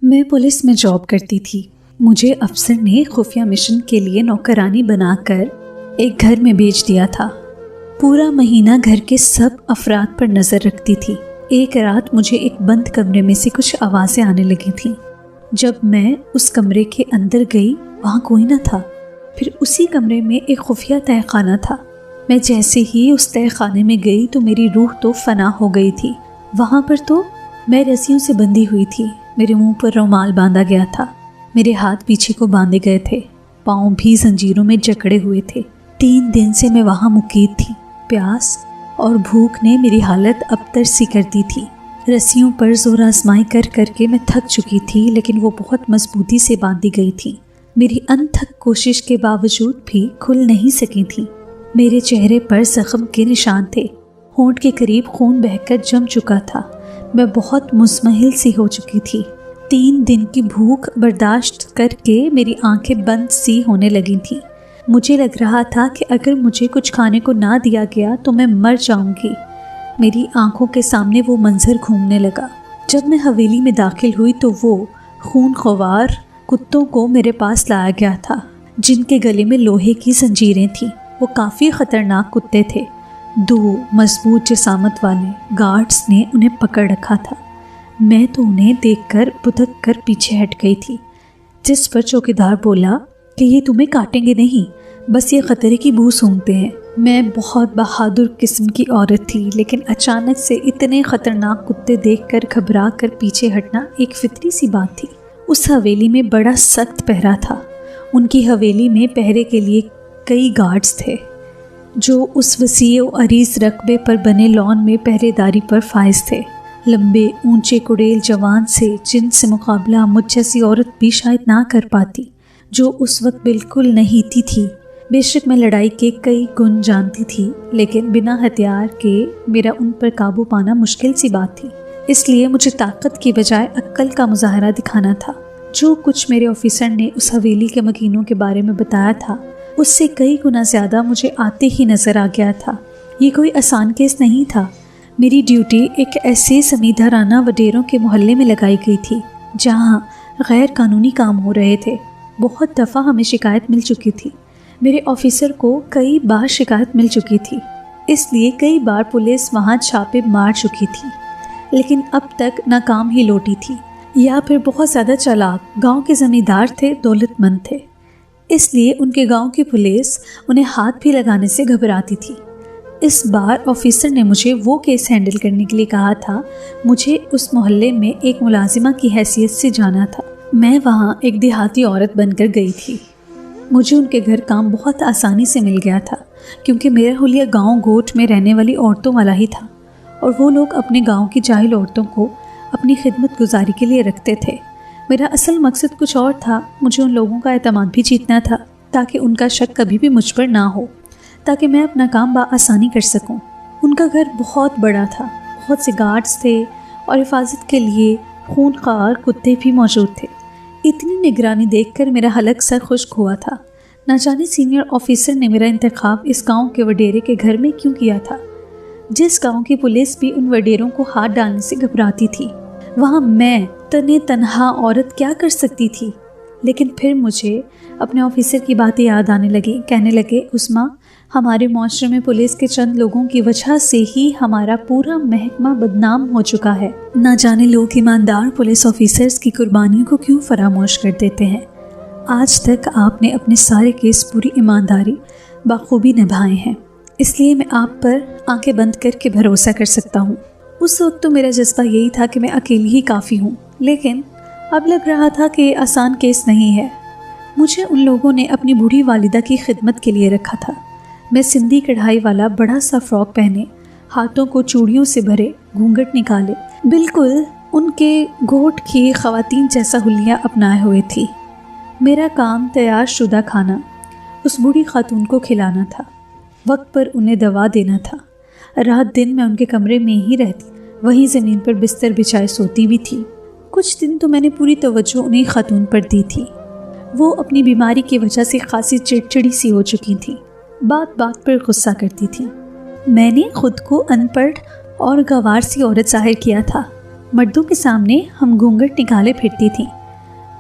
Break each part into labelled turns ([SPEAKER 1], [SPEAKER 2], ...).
[SPEAKER 1] میں پولیس میں جاب کرتی تھی۔ مجھے افسر نے خفیہ مشن کے لیے نوکرانی بنا کر ایک گھر میں بھیج دیا تھا۔ پورا مہینہ گھر کے سب افراد پر نظر رکھتی تھی۔ ایک رات مجھے ایک بند کمرے میں سے کچھ آوازیں آنے لگی تھیں۔ جب میں اس کمرے کے اندر گئی وہاں کوئی نہ تھا۔ پھر اسی کمرے میں ایک خفیہ تہہ خانہ تھا۔ میں جیسے ہی اس تہہ خانے میں گئی تو میری روح تو فنا ہو گئی تھی۔ وہاں پر تو میں رسیوں سے بندھی ہوئی تھی۔ میرے منہ پر رومال باندھا گیا تھا، میرے ہاتھ پیچھے کو باندھے گئے تھے، پاؤں بھی زنجیروں میں جکڑے ہوئے تھے۔ 3 دن سے میں وہاں مقید تھی۔ پیاس اور بھوک نے میری حالت ابتر سی کر دی تھی۔ رسیوں پر زور آزمائی کر کر کے میں تھک چکی تھی، لیکن وہ بہت مضبوطی سے باندھی گئی تھی۔ میری انتھک کوشش کے باوجود بھی کھل نہیں سکی تھی۔ میرے چہرے پر زخم کے نشان تھے، ہونٹ کے قریب خون بہہ کر جم چکا تھا۔ میں بہت مزمحل سی ہو چکی تھی۔ 3 دن کی بھوک برداشت کر کے میری آنکھیں بند سی ہونے لگی تھیں۔ مجھے لگ رہا تھا کہ اگر مجھے کچھ کھانے کو نہ دیا گیا تو میں مر جاؤں گی۔ میری آنکھوں کے سامنے وہ منظر گھومنے لگا۔ جب میں حویلی میں داخل ہوئی تو وہ خون خوار کتوں کو میرے پاس لایا گیا تھا، جن کے گلے میں لوہے کی زنجیریں تھیں۔ وہ کافی خطرناک کتے تھے۔ 2 مضبوط جسامت والے گارڈز نے انہیں پکڑ رکھا تھا۔ میں تو انہیں دیکھ کر بھدک کر پیچھے ہٹ گئی تھی، جس پر چوکیدار بولا کہ یہ تمہیں کاٹیں گے نہیں، بس یہ خطرے کی بو سونگھتے ہیں۔ میں بہت بہادر قسم کی عورت تھی، لیکن اچانک سے اتنے خطرناک کتے دیکھ کر گھبرا کر پیچھے ہٹنا ایک فطری سی بات تھی۔ اس حویلی میں بڑا سخت پہرا تھا۔ ان کی حویلی میں پہرے کے لیے کئی گارڈز تھے، جو اس وسیع و عریض رقبے پر بنے لان میں پہرے داری پر فائز تھے۔ لمبے اونچے کڑیل جوان سے، جن سے مقابلہ مجھ جیسی عورت بھی شاید نہ کر پاتی، جو اس وقت بالکل نہیں تھی۔ بے شک میں لڑائی کے کئی گن جانتی تھی، لیکن بنا ہتھیار کے میرا ان پر قابو پانا مشکل سی بات تھی۔ اس لیے مجھے طاقت کی بجائے عقل کا مظاہرہ دکھانا تھا۔ جو کچھ میرے آفیسر نے اس حویلی کے مکینوں کے بارے میں بتایا تھا، اس سے کئی گنا زیادہ مجھے آتے ہی نظر آ گیا تھا۔ یہ کوئی آسان کیس نہیں تھا۔ میری ڈیوٹی ایک ایسے زمیندارانہ وڈیروں کے محلے میں لگائی گئی تھی، جہاں غیر قانونی کام ہو رہے تھے۔ بہت دفعہ ہمیں شکایت مل چکی تھی۔ میرے آفیسر کو کئی بار شکایت مل چکی تھی، اس لیے کئی بار پولیس وہاں چھاپے مار چکی تھی، لیکن اب تک ناکام ہی لوٹی تھی، یا پھر بہت زیادہ چالاک گاؤں کے زمیندار تھے، دولت مند تھے، اس لیے ان کے گاؤں کی پولیس انہیں ہاتھ بھی لگانے سے گھبراتی تھی۔ اس بار آفیسر نے مجھے وہ کیس ہینڈل کرنے کے لیے کہا تھا۔ مجھے اس محلے میں ایک ملازمہ کی حیثیت سے جانا تھا۔ میں وہاں ایک دیہاتی عورت بن کر گئی تھی۔ مجھے ان کے گھر کام بہت آسانی سے مل گیا تھا، کیونکہ میرا حلیہ گاؤں گوٹ میں رہنے والی عورتوں والا ہی تھا، اور وہ لوگ اپنے گاؤں کی جاہل عورتوں کو اپنی خدمت گزاری کے لیے رکھتے تھے۔ میرا اصل مقصد کچھ اور تھا۔ مجھے ان لوگوں کا اعتماد بھی جیتنا تھا، تاکہ ان کا شک کبھی بھی مجھ پر نہ ہو، تاکہ میں اپنا کام بآسانی کر سکوں۔ ان کا گھر بہت بڑا تھا، بہت سے گارڈز تھے، اور حفاظت کے لیے خونخوار کتے بھی موجود تھے۔ اتنی نگرانی دیکھ کر میرا حلق سر خشک ہوا تھا۔ نہ جانے سینئر آفیسر نے میرا انتخاب اس گاؤں کے وڈیرے کے گھر میں کیوں کیا تھا، جس گاؤں کی پولیس بھی ان وڈیروں کو ہاتھ ڈالنے سے گھبراتی تھی۔ وہاں میں تنہا عورت کیا کر سکتی تھی؟ لیکن پھر مجھے اپنے آفیسر کی باتیں یاد آنے لگیں۔ کہنے لگے، عظمیٰ، ہمارے معاشرے میں پولیس کے چند لوگوں کی وجہ سے ہی ہمارا پورا محکمہ بدنام ہو چکا ہے۔ نہ جانے لوگ ایماندار پولیس آفیسرز کی قربانیوں کو کیوں فراموش کر دیتے ہیں۔ آج تک آپ نے اپنے سارے کیس پوری ایمانداری بخوبی نبھائے ہیں، اس لیے میں آپ پر آنکھیں بند کر کے بھروسہ کر سکتا ہوں۔ اس وقت تو میرا جذبہ یہی تھا کہ میں اکیلی ہی کافی ہوں، لیکن اب لگ رہا تھا کہ یہ آسان کیس نہیں ہے۔ مجھے ان لوگوں نے اپنی بوڑھی والدہ کی خدمت کے لیے رکھا تھا۔ میں سندھی کڑھائی والا بڑا سا فراک پہنے، ہاتھوں کو چوڑیوں سے بھرے، گھونگھٹ نکالے، بالکل ان کے گوٹ کی خواتین جیسا حلیہ اپنائے ہوئے تھی۔ میرا کام تیار شدہ کھانا اس بوڑھی خاتون کو کھلانا تھا، وقت پر انہیں دوا دینا تھا۔ رات دن میں ان کے کمرے میں ہی رہتی، وہیں زمین پر بستر بچھائے سوتی بھی تھی۔ کچھ دن تو میں نے پوری توجہ انہیں خاتون پر دی تھی۔ وہ اپنی بیماری کی وجہ سے خاصی چڑچڑی سی ہو چکی تھیں، بات بات پر غصہ کرتی تھیں۔ میں نے خود کو ان پڑھ اور گوار سی عورت ظاہر کیا تھا۔ مردوں کے سامنے ہم گھونگھٹ نکالے پھرتی تھیں،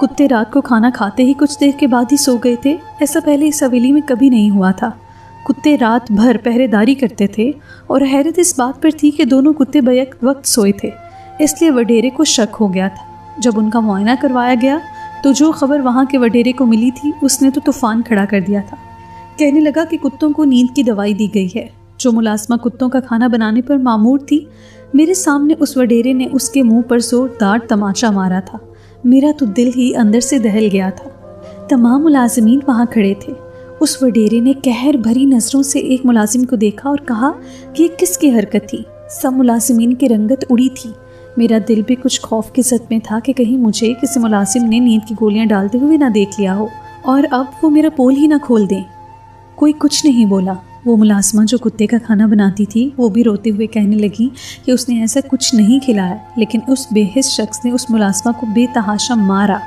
[SPEAKER 1] کتے رات کو کھانا کھاتے ہی کچھ دیر کے بعد ہی سو گئے تھے۔ ایسا پہلے اس حویلی میں کبھی نہیں ہوا تھا۔ کتے رات بھر پہرے داری کرتے تھے اور حیرت اس بات پر تھی کہ دونوں کتے بیک وقت سوئے تھے، اس لیے وڈیرے کو شک ہو گیا تھا۔ جب ان کا معائنہ کروایا گیا تو جو خبر وہاں کے وڈیرے کو ملی تھی اس نے تو طوفان کھڑا کر دیا تھا۔ کہنے لگا کہ کتوں کو نیند کی دوائی دی گئی ہے۔ جو ملازمہ کتوں کا کھانا بنانے پر مامور تھی، میرے سامنے اس وڈیرے نے اس کے منہ پر زوردار تماچا مارا تھا۔ میرا تو دل ہی اندر سے دہل گیا تھا۔ تمام ملازمین وہاں کھڑے تھے۔ اس وڈیرے نے قہر بھری نظروں سے ایک ملازم کو دیکھا اور کہا کہ یہ کس کی حرکت تھی؟ سب ملازمین کی رنگت اڑی تھی۔ میرا دل بھی کچھ خوف کے صدمے میں تھا کہ کہیں مجھے کسی ملازم نے نیند کی گولیاں ڈالتے ہوئے نہ دیکھ لیا ہو اور اب وہ میرا پول ہی نہ کھول دیں۔ کوئی کچھ نہیں بولا۔ وہ ملازمہ جو کتے کا کھانا بناتی تھی وہ بھی روتے ہوئے کہنے لگی کہ اس نے ایسا کچھ نہیں کھلایا، لیکن اس بے حس شخص نے اس ملازمہ کو بے تحاشا مارا۔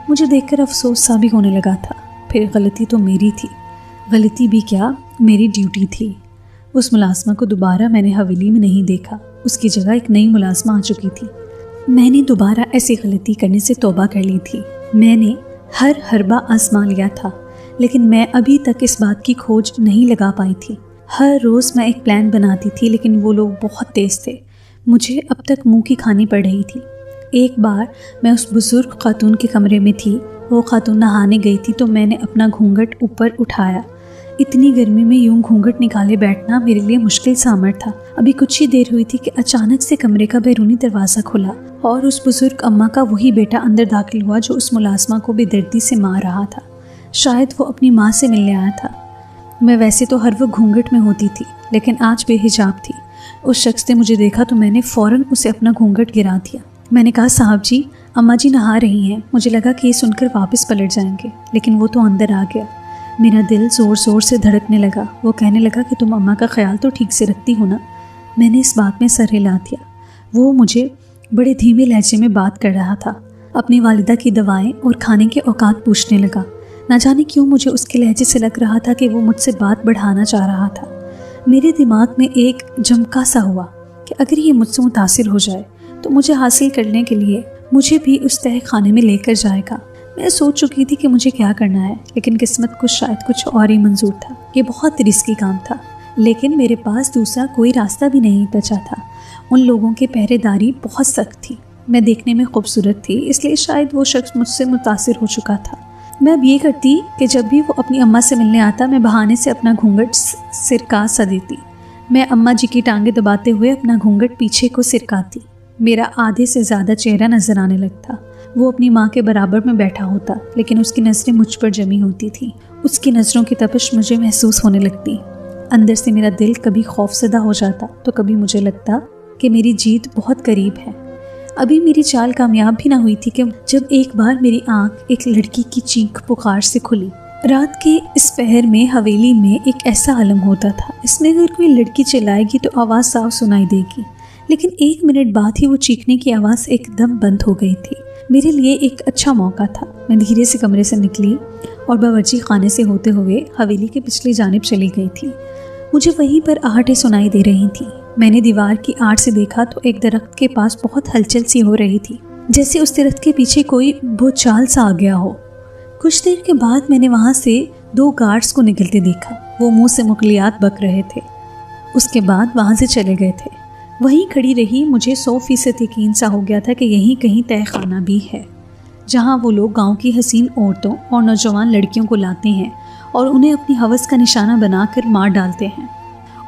[SPEAKER 1] مجھے دیکھ کر افسوس سا بھی ہونے لگا تھا۔ پھر غلطی تو میری تھی، غلطی بھی کیا، میری ڈیوٹی تھی۔ اس ملازمہ کو دوبارہ میں نے حویلی میں نہیں دیکھا۔ اس کی جگہ ایک نئی ملازمہ آ چکی تھی۔ میں نے دوبارہ ایسی غلطی کرنے سے توبہ کر لی تھی۔ میں نے ہر حربہ آزما لیا تھا، لیکن میں ابھی تک اس بات کی کھوج نہیں لگا پائی تھی۔ ہر روز میں ایک پلان بناتی تھی، لیکن وہ لوگ بہت تیز تھے۔ مجھے اب تک منہ کی کھانی پڑ رہی تھی۔ ایک بار میں اس بزرگ خاتون کے کمرے میں تھی۔ وہ خاتون نہانے گئی تھی تو میں نے اپنا گھونگھٹ اوپر اٹھایا۔ اتنی گرمی میں یوں گھونگھٹ نکالے بیٹھنا میرے لیے مشکل سا امر تھا۔ ابھی کچھ ہی دیر ہوئی تھی کہ اچانک سے کمرے کا بیرونی دروازہ کھلا اور اس بزرگ اماں کا وہی بیٹا اندر داخل ہوا جو اس ملازمہ کو بے دردی سے مار رہا تھا۔ شاید وہ اپنی ماں سے ملنے آیا تھا۔ میں ویسے تو ہر وقت گھونگھٹ میں ہوتی تھی، لیکن آج بے حجاب تھی۔ اس شخص نے مجھے دیکھا تو میں نے فوراً اسے اپنا گھونگھٹ گرا دیا۔ میں نے کہا، صاحب جی، اماں جی نہا رہی ہیں۔ مجھے لگا کہ یہ سن کر واپس پلٹ جائیں گے، لیکن وہ تو اندر آ گیا۔ میرا دل زور زور سے دھڑکنے لگا۔ وہ کہنے لگا کہ تم اماں کا خیال تو ٹھیک سے رکھتی ہو نا؟ میں نے اس بات میں سر ہلا دیا۔ وہ مجھے بڑے دھیمے لہجے میں بات کر رہا تھا۔ اپنی والدہ کی دوائیں اور کھانے کے اوقات پوچھنے لگا۔ نہ جانے کیوں مجھے اس کے لہجے سے لگ رہا تھا کہ وہ مجھ سے بات بڑھانا چاہ رہا تھا۔ میرے دماغ میں ایک جھمکا سا ہوا کہ اگر یہ مجھ سے متاثر ہو جائے تو مجھے حاصل کرنے کے لیے مجھے بھی اس تہہ خانے میں لے کر جائے گا۔ میں سوچ چکی تھی کہ مجھے کیا کرنا ہے، لیکن قسمت کو شاید کچھ اور ہی منظور تھا۔ یہ بہت رسکی کام تھا، لیکن میرے پاس دوسرا کوئی راستہ بھی نہیں بچا تھا۔ ان لوگوں کی پہرے داری بہت سخت تھی۔ میں دیکھنے میں خوبصورت تھی، اس لیے شاید وہ شخص مجھ سے متاثر ہو چکا تھا۔ میں اب یہ کرتی کہ جب بھی وہ اپنی اماں سے ملنے آتا میں بہانے سے اپنا گھونگھٹ سرکا سا دیتی۔ میں اماں جی کی ٹانگیں دباتے ہوئے اپنا گھونگھٹ پیچھے کو سرکاتی۔ میرا آدھے سے زیادہ چہرہ نظر آنے لگتا۔ وہ اپنی ماں کے برابر میں بیٹھا ہوتا، لیکن اس کی نظریں مجھ پر جمی ہوتی تھیں۔ اس کی نظروں کی تپش مجھے محسوس ہونے لگتی۔ اندر سے میرا دل کبھی خوف زدہ ہو جاتا تو کبھی مجھے لگتا کہ میری جیت بہت قریب ہے۔ ابھی میری چال کامیاب بھی نہ ہوئی تھی کہ جب ایک بار میری آنکھ ایک لڑکی کی چیخ پکار سے کھلی۔ رات کے اس پہر میں حویلی میں ایک ایسا عالم ہوتا تھا، اس میں اگر کوئی لڑکی چلائے گی تو آواز صاف سنائی دے گی، لیکن 1 منٹ بعد ہی وہ چیخنے کی آواز ایک دم بند ہو گئی تھی۔ میرے لیے ایک اچھا موقع تھا۔ میں دھیرے سے کمرے سے نکلی اور باورچی خانے سے ہوتے ہوئے حویلی کے پچھلی جانب چلی گئی تھی۔ مجھے وہیں پر آہٹیں سنائی دے رہی تھیں۔ میں نے دیوار کی آڑ سے دیکھا تو ایک درخت کے پاس بہت ہلچل سی ہو رہی تھی، جیسے اس درخت کے پیچھے کوئی بھوچال سا آ گیا ہو۔ کچھ دیر کے بعد میں نے وہاں سے 2 گارڈز کو نکلتے دیکھا۔ وہ منہ سے مغلیات بک رہے تھے۔ اس کے بعد وہاں سے چلے گئے تھے۔ وہیں کھڑی رہی۔ مجھے 100% یقین سا ہو گیا تھا کہ یہیں کہیں تہہ خانہ بھی ہے، جہاں وہ لوگ گاؤں کی حسین عورتوں اور نوجوان لڑکیوں کو لاتے ہیں اور انہیں اپنی ہوس کا نشانہ بنا کر مار ڈالتے ہیں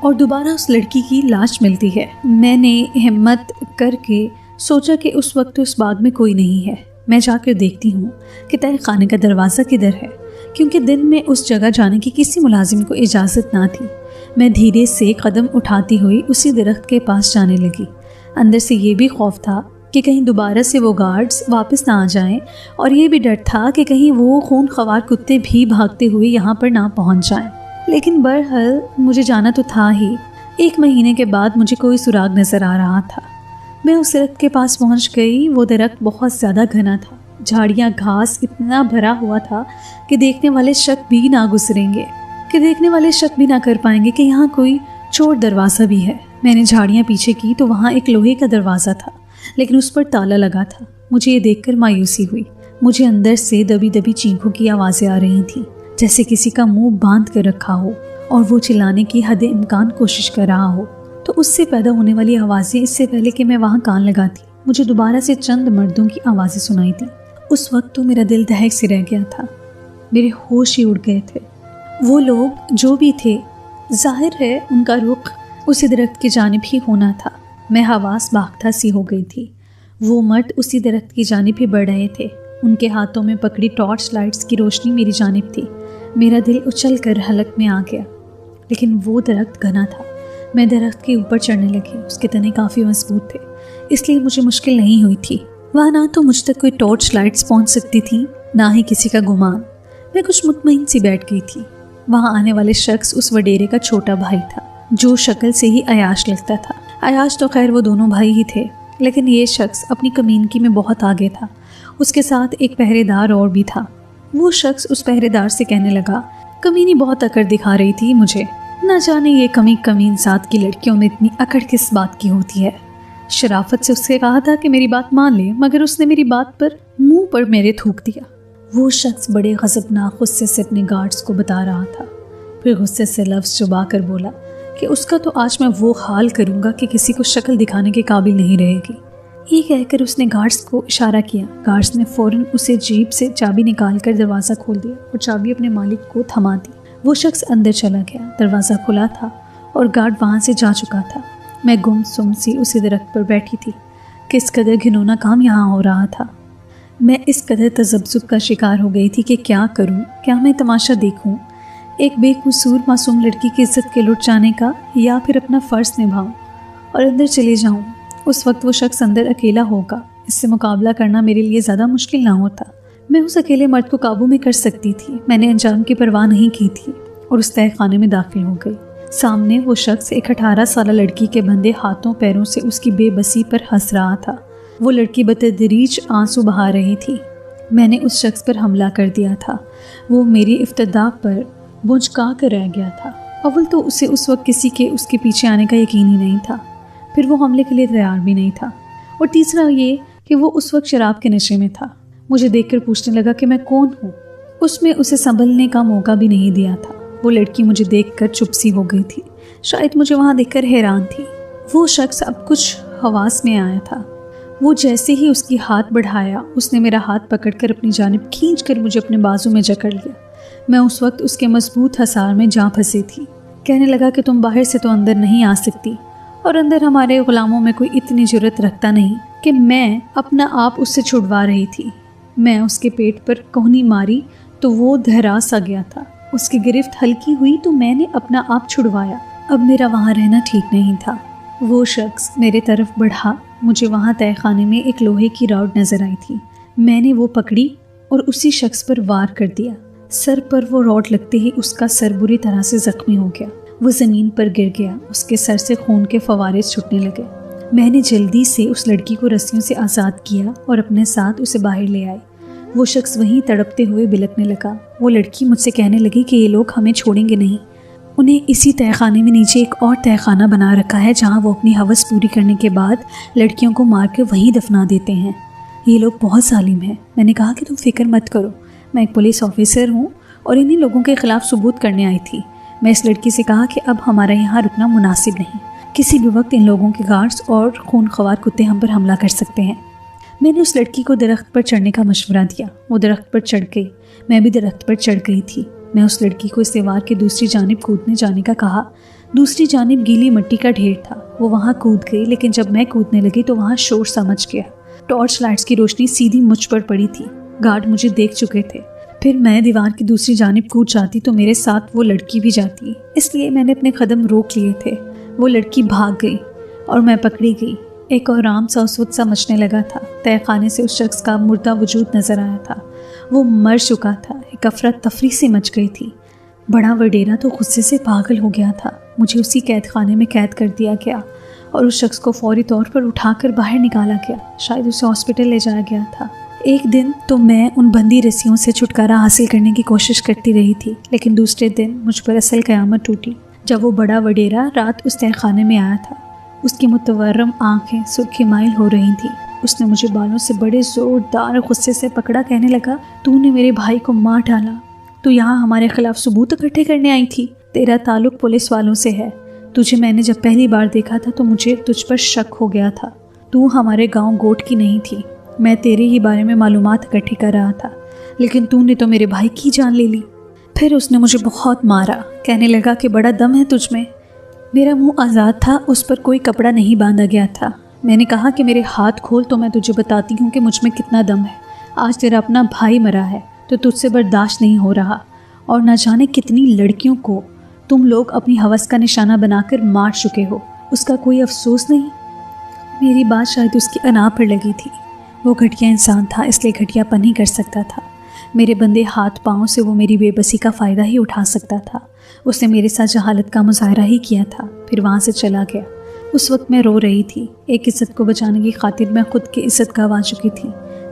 [SPEAKER 1] اور دوبارہ اس لڑکی کی لاش ملتی ہے۔ میں نے ہمت کر کے سوچا کہ اس وقت اس باغ میں کوئی نہیں ہے۔ میں جا کر دیکھتی ہوں کہ تہہ خانے کا دروازہ کدھر ہے، کیونکہ دن میں اس جگہ جانے کی کسی ملازم کو اجازت نہ تھی۔ میں دھیرے سے قدم اٹھاتی ہوئی اسی درخت کے پاس جانے لگی۔ اندر سے یہ بھی خوف تھا کہ کہیں دوبارہ سے وہ گارڈز واپس نہ آ جائیں، اور یہ بھی ڈر تھا کہ کہیں وہ خون خوار کتے بھی بھاگتے ہوئے یہاں پر نہ پہنچ جائیں۔ لیکن بہرحال مجھے جانا تو تھا ہی۔ 1 مہینے کے بعد مجھے کوئی سراغ نظر آ رہا تھا۔ میں اس درخت کے پاس پہنچ گئی۔ وہ درخت بہت زیادہ گھنا تھا۔ جھاڑیاں، گھاس اتنا بھرا ہوا تھا کہ دیکھنے والے شک بھی نہ کر پائیں گے کہ یہاں کوئی چور دروازہ بھی ہے۔ میں نے جھاڑیاں پیچھے کی تو وہاں ایک لوہے کا دروازہ تھا، لیکن اس پر تالا لگا تھا۔ مجھے یہ دیکھ کر مایوسی ہوئی۔ مجھے اندر سے دبی دبی چینخوں کی آوازیں آ رہی تھیں، جیسے کسی کا منہ باندھ کر رکھا ہو اور وہ چلانے کی حد امکان کوشش کر رہا ہو۔ تو اس سے پیدا ہونے والی آوازیں، اس سے پہلے کہ میں وہاں کان لگاتی، مجھے دوبارہ سے چند مردوں کی آوازیں سنائی تھیں۔ اس وقت تو میرا دل دہک سے رہ گیا تھا، میرے ہوش ہی اڑ گئے تھے۔ وہ لوگ جو بھی تھے، ظاہر ہے ان کا رخ اسی درخت کی جانب ہی ہونا تھا۔ میں حواس باختہ سی ہو گئی تھی۔ وہ مرد اسی درخت کی جانب ہی بڑھ رہے تھے، ان کے ہاتھوں میں پکڑی ٹارچ لائٹس کی روشنی میری جانب تھی۔ میرا دل اچھل کر حلق میں آ گیا، لیکن وہ درخت گھنا تھا۔ میں درخت کے اوپر چڑھنے لگی، اس کے تنے کافی مضبوط تھے، اس لیے مجھے مشکل نہیں ہوئی تھی۔ وہاں نہ تو مجھ تک کوئی ٹارچ لائٹس پہنچ سکتی تھی، نہ ہی کسی کا گمان۔ میں کچھ مطمئن سی بیٹھ گئی تھی۔ وہاں آنے والے شخص اس وڈیرے کا چھوٹا بھائی تھا، جو شکل سے ہی عیاش لگتا تھا۔ عیاش تو خیر وہ دونوں بھائی ہی تھے، لیکن یہ شخص اپنی کمینگی میں بہت آگے تھا۔ اس کے ساتھ ایک پہرے دار اور بھی تھا۔ وہ شخص اس پہرے دار سے کہنے لگا، کمینی بہت اکڑ دکھا رہی تھی مجھے، نہ جانے یہ کمین ذات کی لڑکیوں میں اتنی اکڑ کس بات کی ہوتی ہے۔ شرافت سے اس سے کہا تھا کہ میری بات مان لے، مگر اس نے میری بات پر منہ پر میرے تھوک دیا۔ وہ شخص بڑے غضبناک غصے سے اپنے گارڈز کو بتا رہا تھا، پھر غصے سے لفظ چبا کر بولا کہ اس کا تو آج میں وہ حال کروں گا کہ کسی کو شکل دکھانے کے قابل نہیں رہے گی۔ یہ کہہ کر اس نے گارڈز کو اشارہ کیا۔ گارڈز نے فوراً اسے جیب سے چابی نکال کر دروازہ کھول دیا اور چابی اپنے مالک کو تھما دی۔ وہ شخص اندر چلا گیا، دروازہ کھلا تھا اور گارڈ وہاں سے جا چکا تھا۔ میں گم سم سی اسی درخت پر بیٹھی تھی۔ کس قدر گھنونا کام یہاں ہو رہا تھا۔ میں اس قدر تذبذب کا شکار ہو گئی تھی کہ کیا کروں، کیا میں تماشا دیکھوں، ایک بے قصور معصوم لڑکی کی عزت کے لٹ جانے کا، یا پھر اپنا فرض نبھاؤں اور اندر چلے جاؤں۔ اس وقت وہ شخص اندر اکیلا ہوگا، اس سے مقابلہ کرنا میرے لیے زیادہ مشکل نہ ہوتا۔ میں اس اکیلے مرد کو قابو میں کر سکتی تھی۔ میں نے انجام کی پرواہ نہیں کی تھی اور اس تہہ خانے میں داخل ہو گئی۔ سامنے وہ شخص ایک 18 سالہ لڑکی کے بندے ہاتھوں پیروں سے اس کی بے بسی پر ہنس رہا تھا۔ وہ لڑکی بتدریج آنسو بہا رہی تھی۔ میں نے اس شخص پر حملہ کر دیا تھا۔ وہ میری افتضاح پر بجکا کر رہ گیا تھا۔ اول تو اسے اس وقت کسی کے اس کے پیچھے آنے کا یقین ہی نہیں تھا، پھر وہ حملے کے لیے تیار بھی نہیں تھا، اور تیسرا یہ کہ وہ اس وقت شراب کے نشے میں تھا۔ مجھے دیکھ کر پوچھنے لگا کہ میں کون ہوں۔ اس میں اسے سنبھلنے کا موقع بھی نہیں دیا تھا۔ وہ لڑکی مجھے دیکھ کر چپ سی ہو گئی تھی، شاید مجھے وہاں دیکھ کر حیران تھی۔ وہ شخص اب کچھ حواس میں آیا تھا۔ وہ جیسے ہی اس کی ہاتھ بڑھایا، اس نے میرا ہاتھ پکڑ کر اپنی جانب کھینچ کر مجھے اپنے بازو میں جکڑ لیا۔ میں اس وقت اس کے مضبوط حصار میں جا پھنسی تھی۔ کہنے لگا کہ تم باہر سے تو اندر نہیں آ سکتی، اور اندر ہمارے غلاموں میں کوئی اتنی جرت رکھتا نہیں کہ میں اپنا آپ اس سے چھڑوا رہی تھی۔ میں اس کے پیٹ پر کوہنی ماری تو وہ دھرا سا گیا تھا۔ اس کی گرفت ہلکی ہوئی تو میں نے اپنا آپ چھڑوایا۔ اب میرا وہاں رہنا ٹھیک نہیں تھا۔ وہ شخص میرے طرف بڑھا۔ مجھے وہاں تہہ خانے میں ایک لوہے کی راڈ نظر آئی تھی۔ میں نے وہ پکڑی اور اسی شخص پر وار کر دیا۔ سر پر وہ راڈ لگتے ہی اس کا سر بری طرح سے زخمی ہو گیا۔ وہ زمین پر گر گیا، اس کے سر سے خون کے فوارے چھٹنے لگے۔ میں نے جلدی سے اس لڑکی کو رسیوں سے آزاد کیا اور اپنے ساتھ اسے باہر لے آئے۔ وہ شخص وہیں تڑپتے ہوئے بلکنے لگا۔ وہ لڑکی مجھ سے کہنے لگی کہ یہ لوگ ہمیں چھوڑیں گے نہیں۔ انہیں اسی تہہ خانے میں نیچے ایک اور تہہ خانہ بنا رکھا ہے، جہاں وہ اپنی ہوس پوری کرنے کے بعد لڑکیوں کو مار کے وہیں دفنا دیتے ہیں۔ یہ لوگ بہت ظالم ہیں۔ میں نے کہا کہ تم فکر مت کرو، میں ایک پولیس آفیسر ہوں اور انہی لوگوں کے خلاف ثبوت کرنے آئی تھی۔ میں اس لڑکی سے کہا کہ اب ہمارا یہاں رکنا مناسب نہیں، کسی بھی وقت ان لوگوں کے گارڈز اور خون خوار کتے ہم پر حملہ کر سکتے ہیں۔ میں نے اس لڑکی کو درخت پر چڑھنے کا مشورہ دیا۔ وہ درخت پر چڑھ گئی، میں بھی درخت پر چڑھ گئی تھی۔ میں اس لڑکی کو اس دیوار کے دوسری جانب کودنے جانے کا کہا۔ دوسری جانب گیلی مٹی کا ڈھیر تھا۔ وہ وہاں کود گئی، لیکن جب میں کودنے لگی تو وہاں شور سا مچ گیا۔ ٹارچ لائٹس کی روشنی سیدھی مجھ پر پڑی تھی۔ گارڈ مجھے دیکھ چکے تھے۔ پھر میں دیوار کی دوسری جانب کود جاتی تو میرے ساتھ وہ لڑکی بھی جاتی، اس لیے میں نے اپنے قدم روک لیے تھے۔ وہ لڑکی بھاگ گئی اور میں پکڑی گئی۔ ایک آرام سا اس وقت سمجھنے لگا تھا۔ تہہ خانے سے اس شخص کا مردہ وجود نظر آیا تھا۔ وہ مر چکا تھا۔ ایک افراتفری سی مچ گئی تھی۔ بڑا وڈیرا تو غصے سے پاگل ہو گیا تھا۔ مجھے اسی قید خانے میں قید کر دیا گیا اور اس شخص کو فوری طور پر اٹھا کر باہر نکالا گیا۔ شاید اسے ہاسپٹل لے جایا گیا تھا۔ ایک دن تو میں ان بندی رسیوں سے چھٹکارا حاصل کرنے کی کوشش کرتی رہی تھی، لیکن دوسرے دن مجھ پر اصل قیامت ٹوٹی جب وہ بڑا وڈیرا رات اس تہہ خانے میں آیا تھا۔ اس کی متورم آنکھیں سرخی مائل ہو رہی تھیں۔ اس نے مجھے بالوں سے بڑے زوردار غصے سے پکڑا، کہنے لگا تو نے میرے بھائی کو مار ڈالا، تو یہاں ہمارے خلاف ثبوت اکٹھے کرنے آئی تھی، تیرا تعلق پولیس والوں سے ہے، تجھے میں نے جب پہلی بار دیکھا تھا تو مجھے تجھ پر شک ہو گیا تھا، تو ہمارے گاؤں گوٹ کی نہیں تھی، میں تیرے ہی بارے میں معلومات اکٹھی کر رہا تھا، لیکن تو نے تو میرے بھائی کی جان لے لی۔ پھر اس نے مجھے بہت مارا، کہنے لگا کہ بڑا دم ہے تجھ میں۔ میرا منہ آزاد تھا، اس پر کوئی کپڑا نہیں باندھا گیا تھا۔ میں نے کہا کہ میرے ہاتھ کھول تو میں تجھے بتاتی ہوں کہ مجھ میں کتنا دم ہے۔ آج تیرا اپنا بھائی مرا ہے تو تجھ سے برداشت نہیں ہو رہا، اور نہ جانے کتنی لڑکیوں کو تم لوگ اپنی ہوس کا نشانہ بنا کر مار چکے ہو، اس کا کوئی افسوس نہیں؟ میری بات شاید اس کی انا پر لگی تھی۔ وہ گھٹیا انسان تھا، اس لیے گھٹیا پن ہی کر سکتا تھا۔ میرے بندے ہاتھ پاؤں سے وہ میری بے بسی کا فائدہ ہی اٹھا سکتا تھا۔ اس نے میرے ساتھ جہالت کا مظاہرہ ہی کیا تھا، پھر وہاں سے چلا گیا۔ اس وقت میں رو رہی تھی، ایک عزت کو بچانے کی خاطر میں خود کی عزت گنوا چکی تھی۔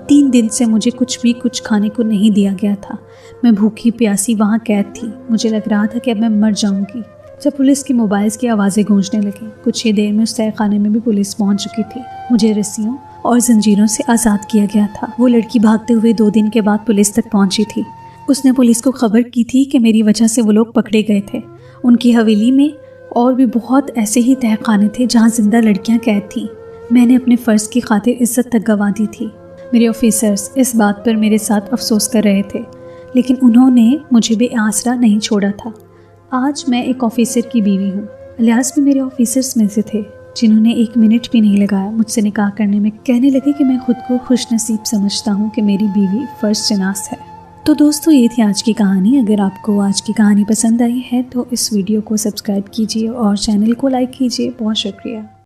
[SPEAKER 1] 3 دن سے مجھے کچھ کھانے کو نہیں دیا گیا تھا، میں بھوکی پیاسی وہاں قید تھی۔ مجھے لگ رہا تھا کہ اب میں مر جاؤں گی جب پولیس کی موبائلز کی آوازیں گونجنے لگیں۔ کچھ ہی دیر میں اس تہہ خانے میں بھی پولیس پہنچ چکی تھی۔ مجھے رسیوں اور زنجیروں سے آزاد کیا گیا تھا۔ وہ لڑکی بھاگتے ہوئے 2 دن کے بعد پولیس تک پہنچی تھی۔ اس نے پولیس کو خبر کی تھی کہ میری وجہ سے وہ لوگ پکڑے گئے تھے۔ ان کی حویلی میں اور بھی بہت ایسے ہی تہہ خانے تھے جہاں زندہ لڑکیاں قید تھیں۔ میں نے اپنے فرض کی خاطر عزت تک گنوا دی تھی۔ میرے آفیسرز اس بات پر میرے ساتھ افسوس کر رہے تھے، لیکن انہوں نے مجھے بے آسرا نہیں چھوڑا تھا۔ آج میں ایک آفیسر کی بیوی ہوں۔ الیاس بھی میرے آفیسرز میں سے تھے جنہوں نے 1 منٹ بھی نہیں لگایا مجھ سے نکاح کرنے میں۔ کہنے لگے کہ میں خود کو خوش نصیب سمجھتا ہوں کہ میری بیوی فرسٹ جناس ہے۔ تو دوستو، یہ تھی آج کی کہانی۔ اگر آپ کو آج کی کہانی پسند آئی ہے تو اس ویڈیو کو سبسکرائب کیجیے اور چینل کو لائک کیجیے۔ بہت شکریہ۔